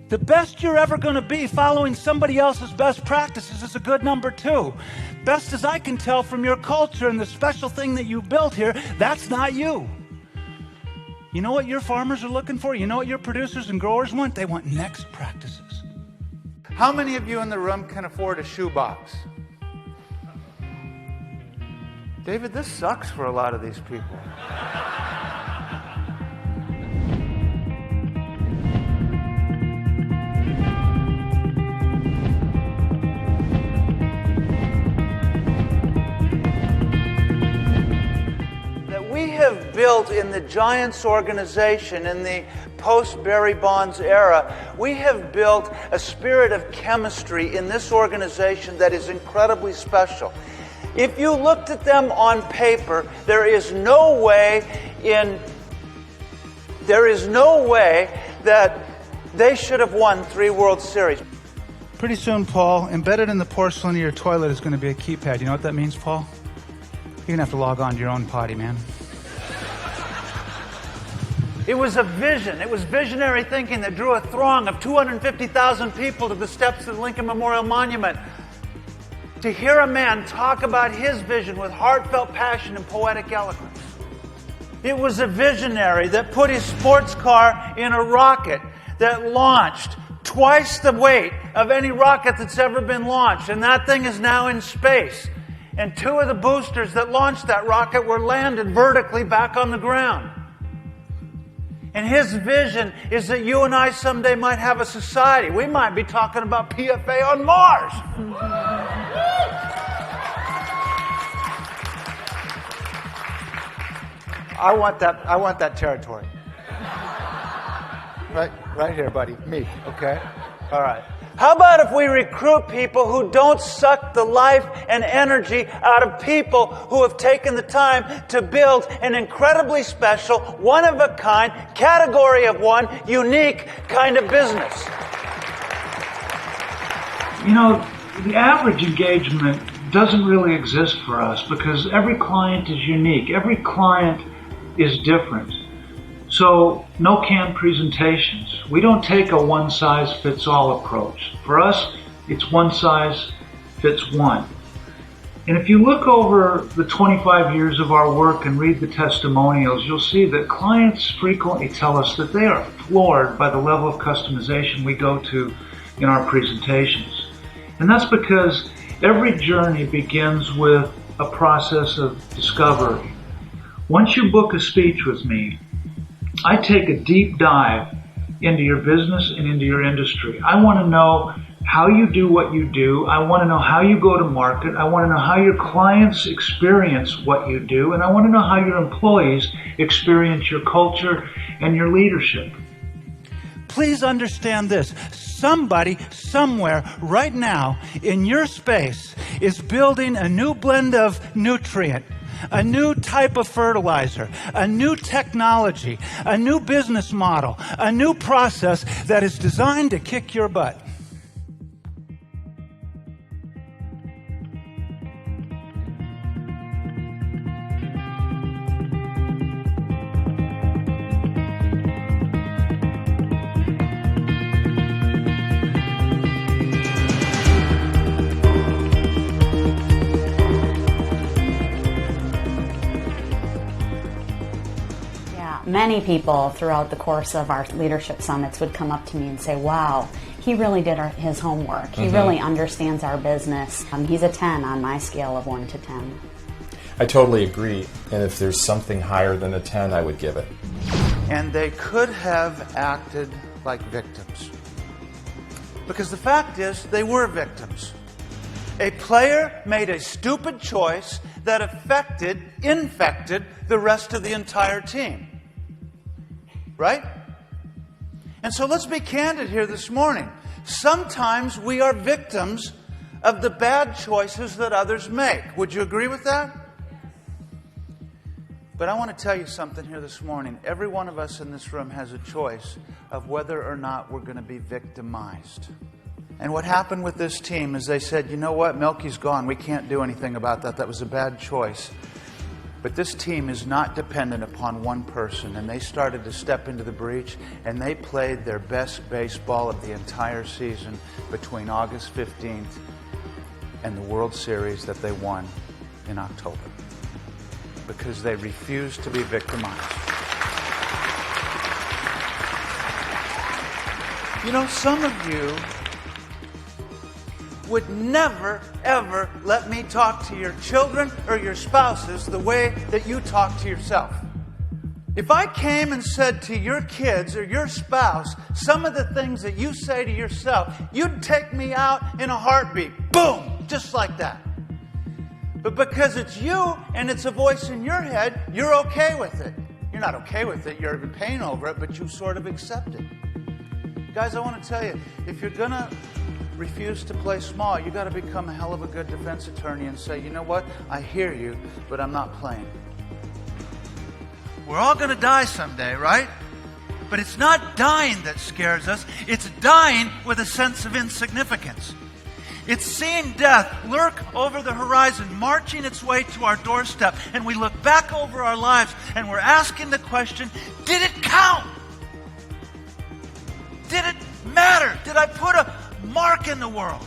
The best you're ever going to be following somebody else's best practices is a good number 2. Best as I can tell from your culture and the special thing that you built here, that's not you. You know what your farmers are looking for? You know what your producers and growers want? They want next practices. How many of you in the room can afford a shoebox? David, this sucks for a lot of these people. We have built in the Giants organization, in the post-Barry Bonds era, we have built a spirit of chemistry in this organization that is incredibly special. If you looked at them on paper, there is no way that they should have won 3 World Series. Pretty soon, Paul, embedded in the porcelain of your toilet is going to be a keypad. You know what that means, Paul? You're going to have to log on to your own potty, man. It was a vision. It was visionary thinking that drew a throng of 250,000 people to the steps of the Lincoln Memorial Monument to hear a man talk about his vision with heartfelt passion and poetic eloquence. It was a visionary that put his sports car in a rocket that launched twice the weight of any rocket that's ever been launched, and that thing is now in space. And 2 of the boosters that launched that rocket were landed vertically back on the ground. And his vision is that you and I someday might have a society. We might be talking about PFA on Mars. I want that territory. Right here, buddy. Me, okay? All right. How about if we recruit people who don't suck the life and energy out of people who have taken the time to build an incredibly special, one-of-a-kind, category of one, unique kind of business? You know, the average engagement doesn't really exist for us because every client is unique. Every client is different. So, no canned presentations. We don't take a one-size-fits-all approach. For us, it's one size fits one. And if you look over the 25 years of our work and read the testimonials, you'll see that clients frequently tell us that they are floored by the level of customization we go to in our presentations. And that's because every journey begins with a process of discovery. Once you book a speech with me, I take a deep dive into your business and into your industry. I want to know how you do what you do. I want to know how you go to market. I want to know how your clients experience what you do. And I want to know how your employees experience your culture and your leadership. Please understand this. Somebody, somewhere, right now, in your space, is building a new blend of nutrient, a new type of fertilizer, a new technology, a new business model, a new process that is designed to kick your butt. Many people throughout the course of our leadership summits would come up to me and say, wow, he really did his homework. He really understands our business. He's a 10 on my scale of 1 to 10. I totally agree. And if there's something higher than a 10, I would give it. And they could have acted like victims. Because the fact is, they were victims. A player made a stupid choice that infected the rest of the entire team. Right? And so let's be candid here this morning. Sometimes we are victims of the bad choices that others make. Would you agree with that? But I want to tell you something here this morning. Every one of us in this room has a choice of whether or not we're going to be victimized. And what happened with this team is they said, you know what, Milky's gone. We can't do anything about that. That was a bad choice. But this team is not dependent upon one person, and they started to step into the breach, and they played their best baseball of the entire season between August 15th and the World Series that they won in October, because they refused to be victimized. You know, some of you would never, ever let me talk to your children or your spouses the way that you talk to yourself. If I came and said to your kids or your spouse some of the things that you say to yourself, you'd take me out in a heartbeat. Boom! Just like that. But because it's you and it's a voice in your head, you're okay with it. You're not okay with it, you're in pain over it, but you sort of accept it. Guys, I want to tell you, if you're going to refuse to play small, you got to become a hell of a good defense attorney and say, you know what, I hear you, but I'm not playing. We're all going to die someday, right? But it's not dying that scares us. It's dying with a sense of insignificance. It's seeing death lurk over the horizon, marching its way to our doorstep, and we look back over our lives and we're asking the question, did it count? Did it matter? Did I put a mark in the world?